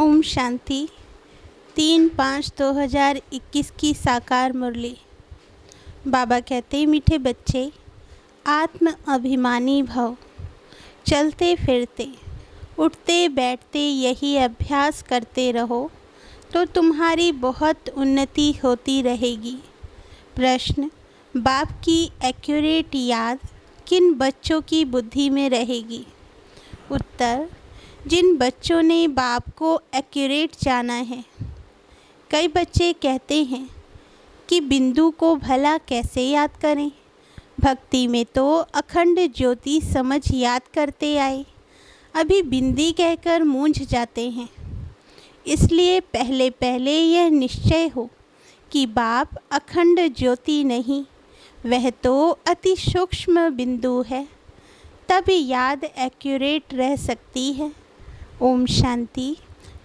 ओम शांति। 3/5/2021 की साकार मुरली। बाबा कहते, मीठे बच्चे, आत्म अभिमानी भव। चलते फिरते, उठते बैठते यही अभ्यास करते रहो तो तुम्हारी बहुत उन्नति होती रहेगी। प्रश्न, बाप की एक्यूरेट याद किन बच्चों की बुद्धि में रहेगी? उत्तर, जिन बच्चों ने बाप को एक्यूरेट जाना है। कई बच्चे कहते हैं कि बिंदु को भला कैसे याद करें? भक्ति में तो अखंड ज्योति समझ याद करते आए, अभी बिंदी कहकर मूंझ जाते हैं। इसलिए पहले पहले यह निश्चय हो कि बाप अखंड ज्योति नहीं, वह तो अति सूक्ष्म बिंदु है, तभी याद एक्यूरेट रह सकती है। ओम शांति।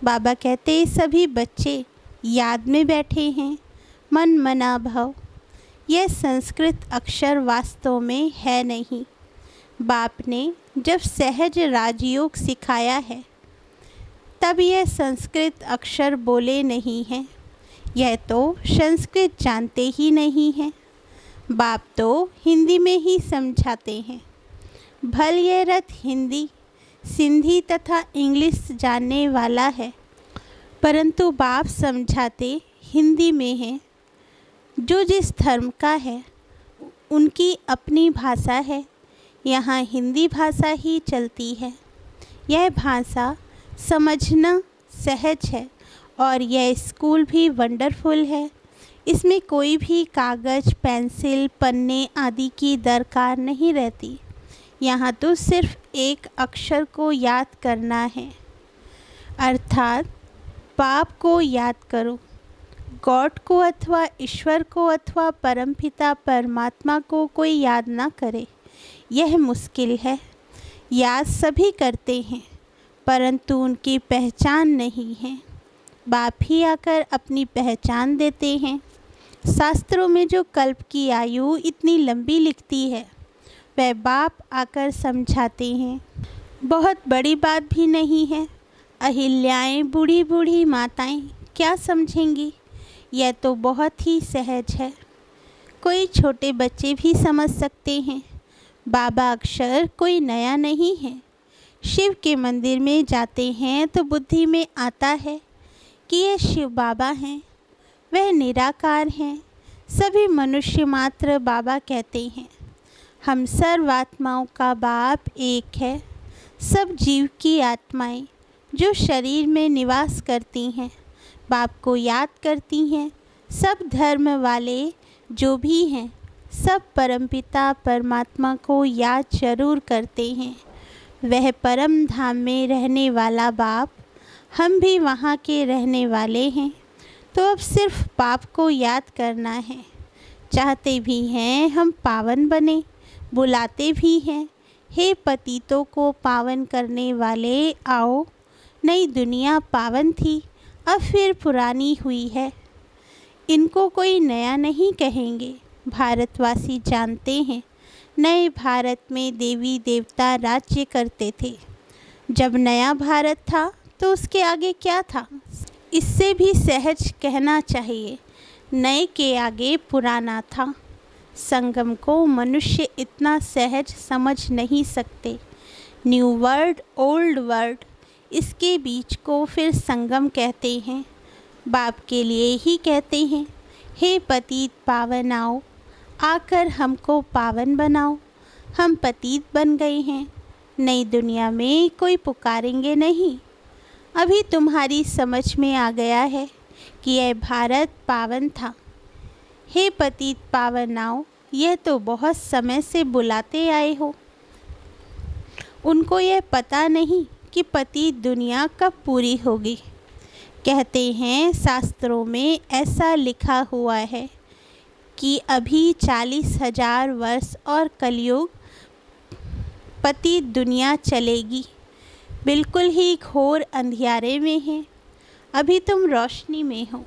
बाबा कहते, सभी बच्चे याद में बैठे हैं, मन मना भव। यह संस्कृत अक्षर वास्तव में है नहीं। बाप ने जब सहज राजयोग सिखाया है तब यह संस्कृत अक्षर बोले नहीं हैं। यह तो संस्कृत जानते ही नहीं हैं। बाप तो हिंदी में ही समझाते हैं। भल यह रथ हिंदी, सिंधी तथा इंग्लिश जानने वाला है, परंतु बाप समझाते हिंदी में हैं। जो जिस धर्म का है उनकी अपनी भाषा है, यहाँ हिंदी भाषा ही चलती है। यह भाषा समझना सहज है और यह स्कूल भी वंडरफुल है। इसमें कोई भी कागज़, पेंसिल, पन्ने आदि की दरकार नहीं रहती। यहाँ तो सिर्फ एक अक्षर को याद करना है, अर्थात बाप को याद करो। गॉड को अथवा ईश्वर को अथवा परमपिता परमात्मा को कोई याद ना करे, यह मुश्किल है। याद सभी करते हैं, परंतु उनकी पहचान नहीं है। बाप ही आकर अपनी पहचान देते हैं। शास्त्रों में जो कल्प की आयु इतनी लंबी लिखती है, वह बाप आकर समझाते हैं। बहुत बड़ी बात भी नहीं है। अहिल्याएँ, बूढ़ी बूढ़ी माताएं क्या समझेंगी? यह तो बहुत ही सहज है, कोई छोटे बच्चे भी समझ सकते हैं। बाबा अक्षर कोई नया नहीं है। शिव के मंदिर में जाते हैं तो बुद्धि में आता है कि यह शिव बाबा हैं, वह निराकार हैं। सभी मनुष्य मात्र बाबा कहते हैं। हम सर्वात्माओं का बाप एक है। सब जीव की आत्माएं जो शरीर में निवास करती हैं, बाप को याद करती हैं। सब धर्म वाले जो भी हैं, सब परमपिता परमात्मा को याद जरूर करते हैं। वह परम धाम में रहने वाला बाप, हम भी वहाँ के रहने वाले हैं। तो अब सिर्फ बाप को याद करना है। चाहते भी हैं हम पावन बने, बुलाते भी हैं, हे पतितों को पावन करने वाले आओ। नई दुनिया पावन थी, अब फिर पुरानी हुई है। इनको कोई नया नहीं कहेंगे। भारतवासी जानते हैं, नए भारत में देवी देवता राज्य करते थे। जब नया भारत था तो उसके आगे क्या था? इससे भी सहज कहना चाहिए, नए के आगे पुराना था। संगम को मनुष्य इतना सहज समझ नहीं सकते। न्यू वर्ड, ओल्ड वर्ड, इसके बीच को फिर संगम कहते हैं। बाप के लिए ही कहते हैं, हे पतित पावन आओ, आकर हमको पावन बनाओ। हम पतित बन गए हैं, नई दुनिया में कोई पुकारेंगे नहीं। अभी तुम्हारी समझ में आ गया है कि यह भारत पावन था। हे पतित पावन आओ, यह तो बहुत समय से बुलाते आए हो। उनको यह पता नहीं कि पतित दुनिया कब पूरी होगी। कहते हैं शास्त्रों में ऐसा लिखा हुआ है कि अभी 40,000 वर्ष और कलयुग पतित दुनिया चलेगी। बिल्कुल ही घोर अंधियारे में है। अभी तुम रोशनी में हो।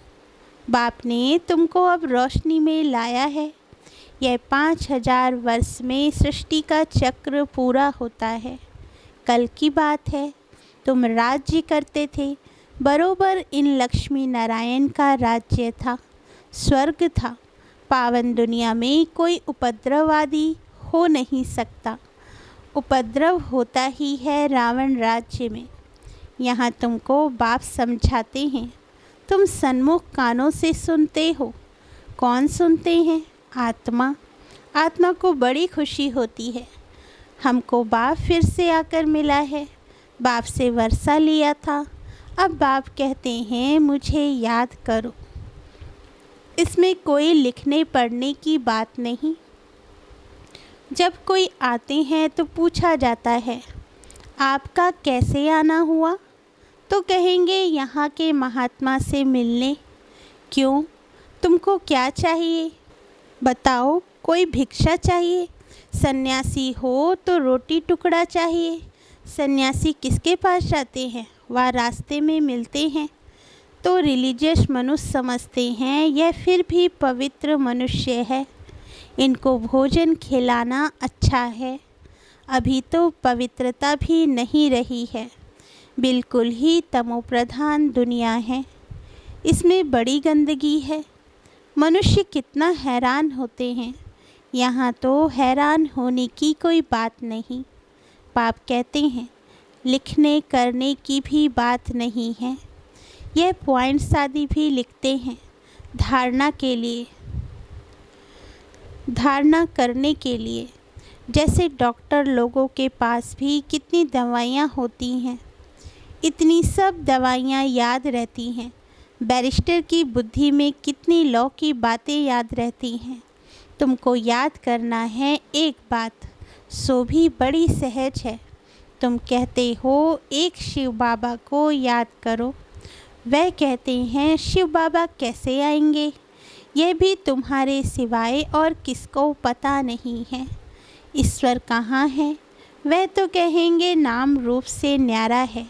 बाप ने तुमको अब रोशनी में लाया है। यह 5,000 वर्ष में सृष्टि का चक्र पूरा होता है। कल की बात है, तुम राज्य करते थे, बरोबर इन लक्ष्मी नारायण का राज्य था, स्वर्ग था। पावन दुनिया में कोई उपद्रववादी हो नहीं सकता। उपद्रव होता ही है रावण राज्य में। यहाँ तुमको बाप समझाते हैं, तुम सन्मुख कानों से सुनते हो। कौन सुनते हैं? आत्मा। आत्मा को बड़ी खुशी होती है, हमको बाप फिर से आकर मिला है। बाप से वर्षा लिया था, अब बाप कहते हैं मुझे याद करो। इसमें कोई लिखने पढ़ने की बात नहीं। जब कोई आते हैं तो पूछा जाता है आपका कैसे आना हुआ, तो कहेंगे यहाँ के महात्मा से मिलने। क्यों, तुमको क्या चाहिए बताओ? कोई भिक्षा चाहिए? सन्यासी हो तो रोटी टुकड़ा चाहिए। सन्यासी किसके पास जाते हैं? वह रास्ते में मिलते हैं तो रिलीजियस मनुष्य समझते हैं यह फिर भी पवित्र मनुष्य है, इनको भोजन खिलाना अच्छा है। अभी तो पवित्रता भी नहीं रही है, बिल्कुल ही तमोप्रधान दुनिया है। इसमें बड़ी गंदगी है। मनुष्य कितना हैरान होते हैं। यहाँ तो हैरान होने की कोई बात नहीं। बाप कहते हैं लिखने करने की भी बात नहीं है। यह पॉइंट्स आदि भी लिखते हैं धारणा के लिए, धारणा करने के लिए। जैसे डॉक्टर लोगों के पास भी कितनी दवाइयाँ होती हैं, इतनी सब दवाइयाँ याद रहती हैं। बैरिस्टर की बुद्धि में कितनी लॉ की बातें याद रहती हैं। तुमको याद करना है एक बात, सो भी बड़ी सहज है। तुम कहते हो एक शिव बाबा को याद करो, वह कहते हैं शिव बाबा कैसे आएंगे, यह भी तुम्हारे सिवाय और किसको पता नहीं है। ईश्वर कहाँ है? वह तो कहेंगे नाम रूप से न्यारा है,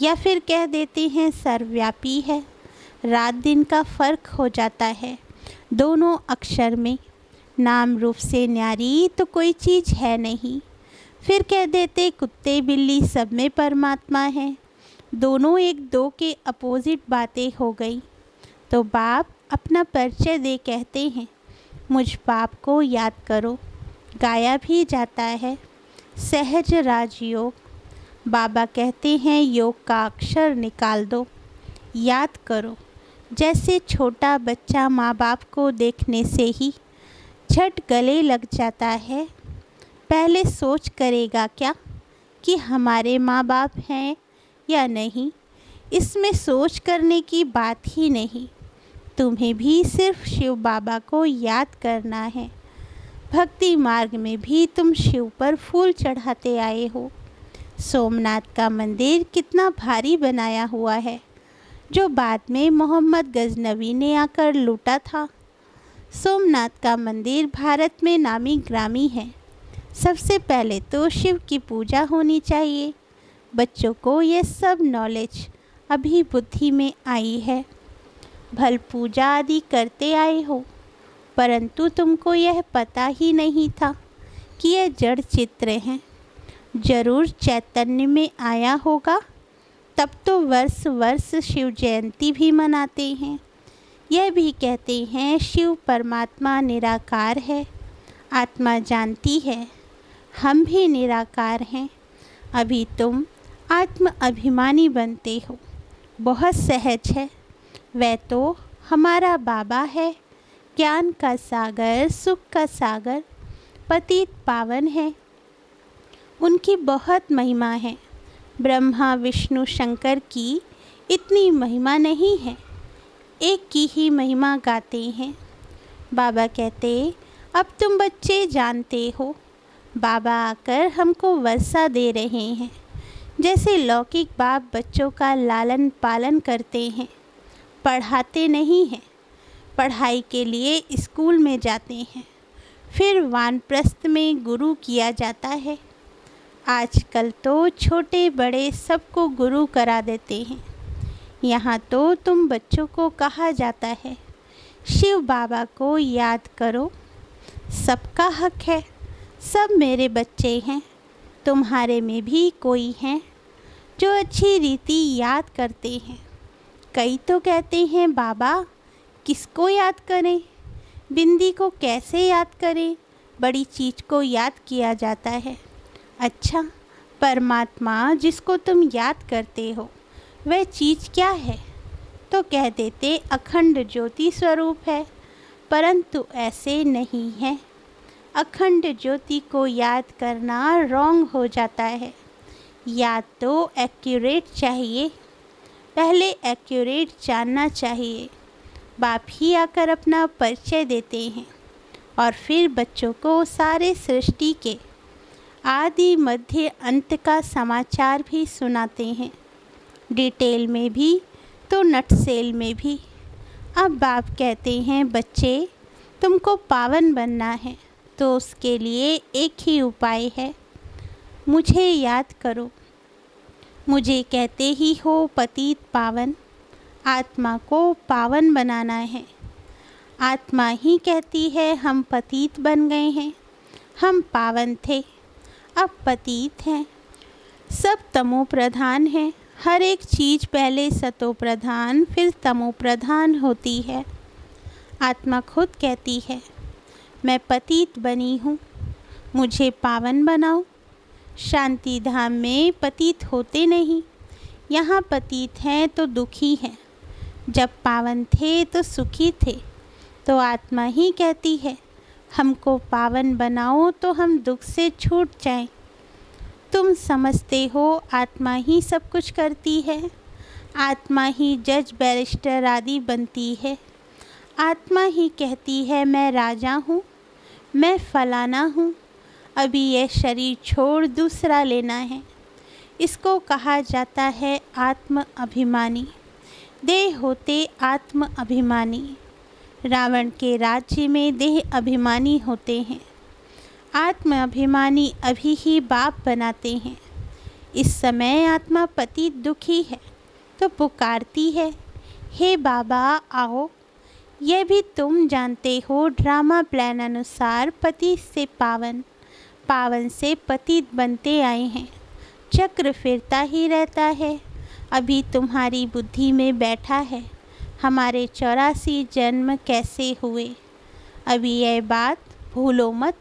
या फिर कह देते हैं सर्वव्यापी है। रात दिन का फर्क हो जाता है दोनों अक्षर में। नाम रूप से न्यारी तो कोई चीज़ है नहीं। फिर कह देते कुत्ते बिल्ली सब में परमात्मा है। दोनों एक दो के अपोजिट बातें हो गई। तो बाप अपना परिचय दे कहते हैं मुझ बाप को याद करो। गाया भी जाता है सहज राजयोग। बाबा कहते हैं योग का अक्षर निकाल दो, याद करो। जैसे छोटा बच्चा माँ बाप को देखने से ही झट गले लग जाता है, पहले सोच करेगा क्या कि हमारे माँ बाप हैं या नहीं। इसमें सोच करने की बात ही नहीं। तुम्हें भी सिर्फ शिव बाबा को याद करना है। भक्ति मार्ग में भी तुम शिव पर फूल चढ़ाते आए हो। सोमनाथ का मंदिर कितना भारी बनाया हुआ है, जो बाद में मोहम्मद गजनवी ने आकर लूटा था। सोमनाथ का मंदिर भारत में नामी ग्रामी है। सबसे पहले तो शिव की पूजा होनी चाहिए। बच्चों को यह सब नॉलेज अभी बुद्धि में आई है। भल पूजा आदि करते आए हो, परंतु तुमको यह पता ही नहीं था कि यह जड़ चित्र हैं। जरूर चैतन्य में आया होगा, तब तो वर्ष वर्ष शिव जयंती भी मनाते हैं। यह भी कहते हैं शिव परमात्मा निराकार है। आत्मा जानती है हम भी निराकार हैं। अभी तुम आत्म अभिमानी बनते हो, बहुत सहज है। वह तो हमारा बाबा है, ज्ञान का सागर, सुख का सागर, पतित पावन है। उनकी बहुत महिमा है। ब्रह्मा विष्णु शंकर की इतनी महिमा नहीं है, एक की ही महिमा गाते हैं। बाबा कहते अब तुम बच्चे जानते हो। बाबा आकर हमको वर्षा दे रहे हैं। जैसे लौकिक बाप बच्चों का लालन पालन करते हैं, पढ़ाते नहीं हैं। पढ़ाई के लिए स्कूल में जाते हैं, फिर वानप्रस्थ में गुरु किया जाता है। आजकल तो छोटे बड़े सबको गुरु करा देते हैं। यहाँ तो तुम बच्चों को कहा जाता है शिव बाबा को याद करो। सबका हक है, सब मेरे बच्चे हैं। तुम्हारे में भी कोई हैं जो अच्छी रीति याद करते हैं। कई तो कहते हैं बाबा किसको याद करें, बिंदी को कैसे याद करें, बड़ी चीज़ को याद किया जाता है। अच्छा, परमात्मा जिसको तुम याद करते हो वह चीज़ क्या है? तो कह देते अखंड ज्योति स्वरूप है, परंतु ऐसे नहीं है। अखंड ज्योति को याद करना रॉन्ग हो जाता है। याद तो एक्यूरेट चाहिए, पहले एक्यूरेट जानना चाहिए। बाप ही आकर अपना परिचय देते हैं और फिर बच्चों को सारे सृष्टि के आदि मध्य अंत का समाचार भी सुनाते हैं, डिटेल में भी तो नटसेल में भी। अब बाप कहते हैं बच्चे तुमको पावन बनना है, तो उसके लिए एक ही उपाय है, मुझे याद करो। मुझे कहते ही हो पतित पावन, आत्मा को पावन बनाना है। आत्मा ही कहती है हम पतित बन गए हैं, हम पावन थे अब पतित हैं। सब तमो प्रधान है, हर एक चीज़ पहले सतो प्रधान फिर तमो प्रधान होती है। आत्मा खुद कहती है मैं पतित बनी हूँ, मुझे पावन बनाओ। शांति धाम में पतित होते नहीं, यहाँ पतित हैं तो दुखी हैं। जब पावन थे तो सुखी थे, तो आत्मा ही कहती है हमको पावन बनाओ तो हम दुख से छूट जाएं। तुम समझते हो आत्मा ही सब कुछ करती है, आत्मा ही जज बैरिस्टर आदि बनती है। आत्मा ही कहती है मैं राजा हूँ, मैं फलाना हूँ, अभी यह शरीर छोड़ दूसरा लेना है। इसको कहा जाता है आत्म अभिमानी। देह होते आत्म अभिमानी। रावण के राज्य में देह अभिमानी होते हैं, आत्म अभिमानी अभी ही बाप बनाते हैं। इस समय आत्मा पति दुखी है तो पुकारती है हे बाबा आओ। यह भी तुम जानते हो ड्रामा प्लान अनुसार पति से पावन, पावन से पतित बनते आए हैं। चक्र फिरता ही रहता है। अभी तुम्हारी बुद्धि में बैठा है हमारे 84 जन्म कैसे हुए। अभी यह बात भूलो मत।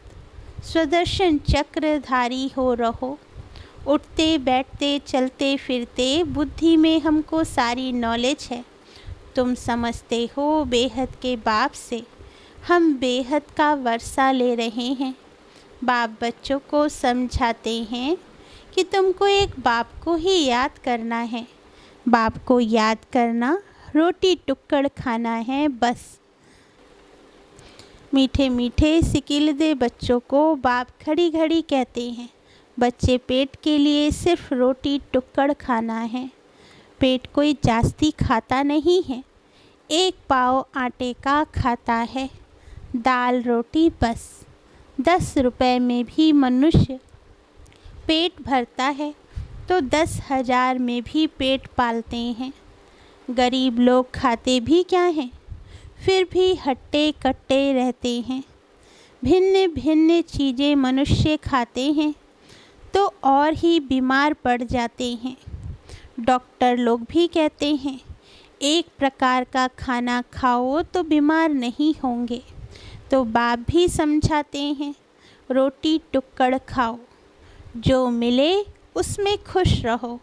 स्वदर्शन चक्रधारी हो रहो। उठते बैठते चलते फिरते बुद्धि में हमको सारी नॉलेज है। तुम समझते हो बेहद के बाप से हम बेहद का वर्षा ले रहे हैं। बाप बच्चों को समझाते हैं कि तुमको एक बाप को ही याद करना है। बाप को याद करना रोटी टुक्कड़ खाना है बस। मीठे मीठे सिकिलदे बच्चों को बाप घड़ी घड़ी कहते हैं बच्चे पेट के लिए सिर्फ रोटी टुक्कड़ खाना है। पेट कोई जास्ती खाता नहीं है, एक पाव आटे का खाता है, दाल रोटी बस। 10 रुपए में भी मनुष्य पेट भरता है तो 10,000 में भी पेट पालते हैं। गरीब लोग खाते भी क्या हैं, फिर भी हट्टे कट्टे रहते हैं। भिन्न भिन्न चीज़ें मनुष्य खाते हैं तो और ही बीमार पड़ जाते हैं। डॉक्टर लोग भी कहते हैं एक प्रकार का खाना खाओ तो बीमार नहीं होंगे। तो बाप भी समझाते हैं रोटी टुक्कड़ खाओ, जो मिले उसमें खुश रहो।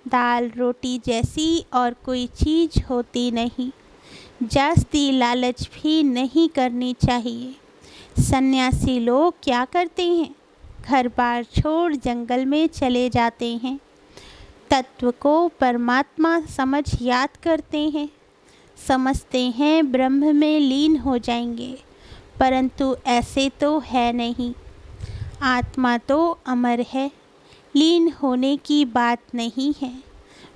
दाल रोटी जैसी और कोई चीज़ होती नहीं। जास्ती लालच भी नहीं करनी चाहिए। सन्यासी लोग क्या करते हैं, घर बार छोड़ जंगल में चले जाते हैं। तत्व को परमात्मा समझ याद करते हैं, समझते हैं ब्रह्म में लीन हो जाएंगे, परंतु ऐसे तो है नहीं। आत्मा तो अमर है, लीन होने की बात नहीं है।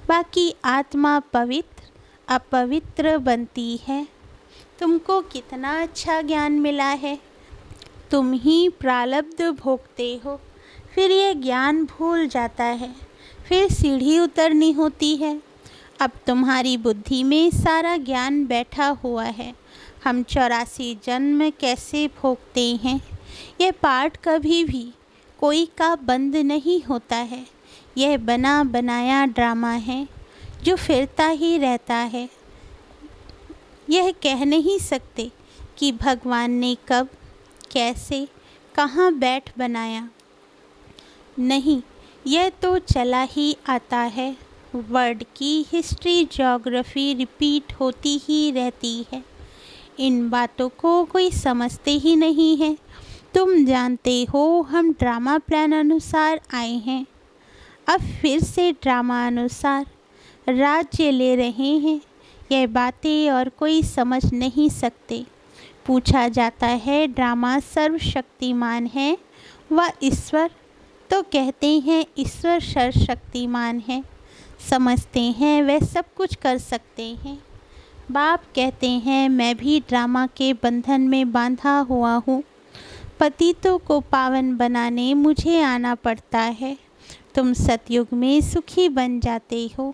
बाकी आत्मा पवित्र अपवित्र बनती है। तुमको कितना अच्छा ज्ञान मिला है, तुम ही प्रारब्ध भोगते हो, फिर ये ज्ञान भूल जाता है, फिर सीढ़ी उतरनी होती है। अब तुम्हारी बुद्धि में सारा ज्ञान बैठा हुआ है। हम 84 जन्म कैसे भोगते हैं, यह पाठ कभी भी कोई का बंद नहीं होता है। यह बना बनाया ड्रामा है जो फिरता ही रहता है। यह कह नहीं सकते कि भगवान ने कब, कैसे, कहाँ बैठ बनाया। नहीं, यह तो चला ही आता है। वर्ड की हिस्ट्री, ज्योग्राफी रिपीट होती ही रहती है। इन बातों को कोई समझते ही नहीं है। तुम जानते हो हम ड्रामा प्लान अनुसार आए हैं, अब फिर से ड्रामा अनुसार राज्य ले रहे हैं। यह बातें और कोई समझ नहीं सकते। पूछा जाता है ड्रामा सर्वशक्तिमान है व ईश्वर, तो कहते हैं ईश्वर सर्वशक्तिमान है। समझते हैं वह सब कुछ कर सकते हैं। बाप कहते हैं मैं भी ड्रामा के बंधन में बांधा हुआ हूँ। पतितों को पावन बनाने मुझे आना पड़ता है। तुम सतयुग में सुखी बन जाते हो,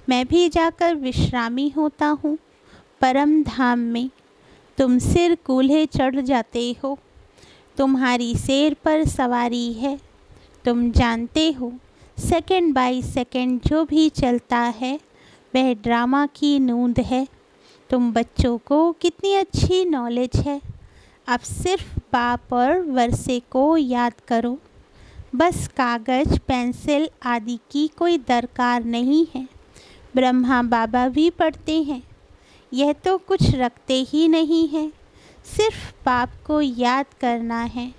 मैं भी जाकर विश्रामी होता हूँ परम धाम में। तुम सिर कूल्हे चढ़ जाते हो, तुम्हारी शेर पर सवारी है। तुम जानते हो सेकंड बाय सेकंड जो भी चलता है वह ड्रामा की नूंद है। तुम बच्चों को कितनी अच्छी नॉलेज है। अब सिर्फ बाप और वर्षे को याद करो, बस कागज़ पेंसिल आदि की कोई दरकार नहीं है। ब्रह्मा बाबा भी पढ़ते हैं, यह तो कुछ रखते ही नहीं है। सिर्फ बाप को याद करना है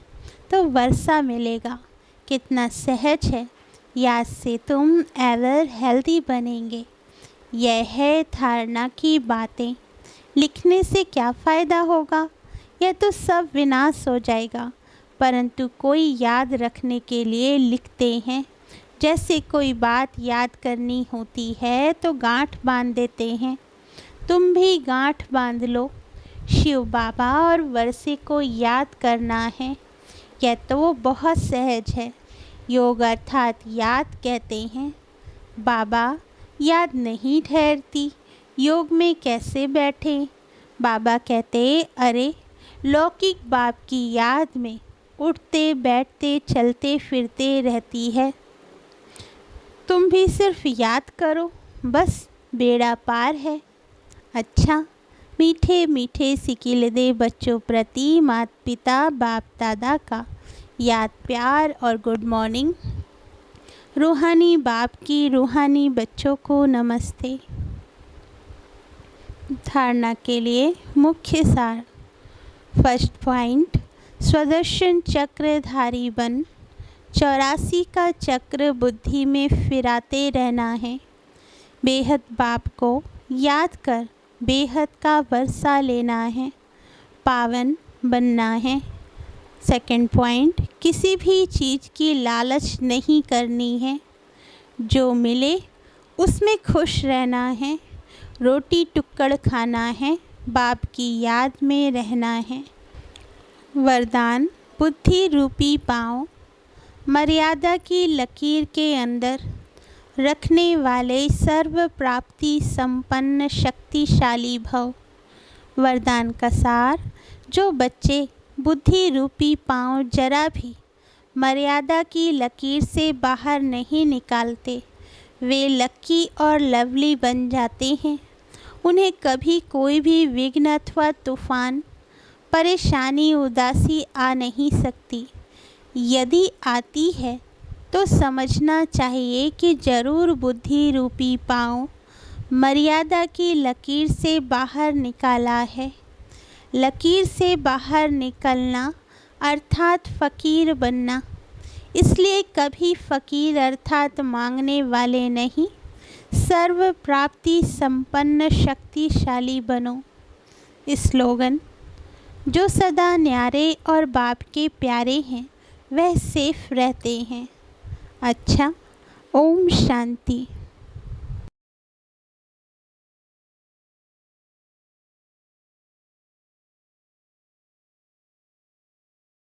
तो वर्षा मिलेगा। कितना सहज है, याद से तुम एवर हेल्दी बनेंगे। यह है धारणा की बातें। लिखने से क्या फ़ायदा होगा, यह तो सब विनाश हो जाएगा। परंतु कोई याद रखने के लिए लिखते हैं। जैसे कोई बात याद करनी होती है तो गांठ बांध देते हैं। तुम भी गांठ बांध लो। शिव बाबा और वर्षे को याद करना है, यह तो बहुत सहज है। योग अर्थात याद कहते हैं। बाबा याद नहीं ठहरती, योग में कैसे बैठे। बाबा कहते अरे लौकिक बाप की याद में उठते बैठते चलते फिरते रहती है। तुम भी सिर्फ याद करो, बस बेड़ा पार है। अच्छा, मीठे मीठे सिकिल दे बच्चों प्रति माता पिता बाप दादा का याद प्यार और गुड मॉर्निंग। रूहानी बाप की रूहानी बच्चों को नमस्ते। धारणा के लिए मुख्य सार। फर्स्ट पॉइंट, स्वदर्शन चक्रधारी बन। 84 का चक्र बुद्धि में फिराते रहना है। बेहद बाप को याद कर बेहद का वर्षा लेना है, पावन बनना है। सेकंड पॉइंट, किसी भी चीज़ की लालच नहीं करनी है। जो मिले उसमें खुश रहना है। रोटी टुक्कड़ खाना है, बाप की याद में रहना है। वरदान, बुद्धि रूपी पाँव मर्यादा की लकीर के अंदर रखने वाले सर्व प्राप्ति संपन्न शक्तिशाली भव। वरदान का सार, जो बच्चे बुद्धि रूपी पाँव जरा भी मर्यादा की लकीर से बाहर नहीं निकालते, वे लकी और लवली बन जाते हैं। उन्हें कभी कोई भी विघ्न अथवा तूफान, परेशानी, उदासी आ नहीं सकती। यदि आती है तो समझना चाहिए कि जरूर बुद्धि रूपी पाँव मर्यादा की लकीर से बाहर निकाला है। लकीर से बाहर निकलना अर्थात फ़कीर बनना। इसलिए कभी फ़कीर अर्थात मांगने वाले नहीं, सर्व प्राप्ति संपन्न शक्तिशाली बनो। स्लोगन, जो सदा न्यारे और बाप के प्यारे हैं वह सेफ रहते हैं। अच्छा, ओम शांति।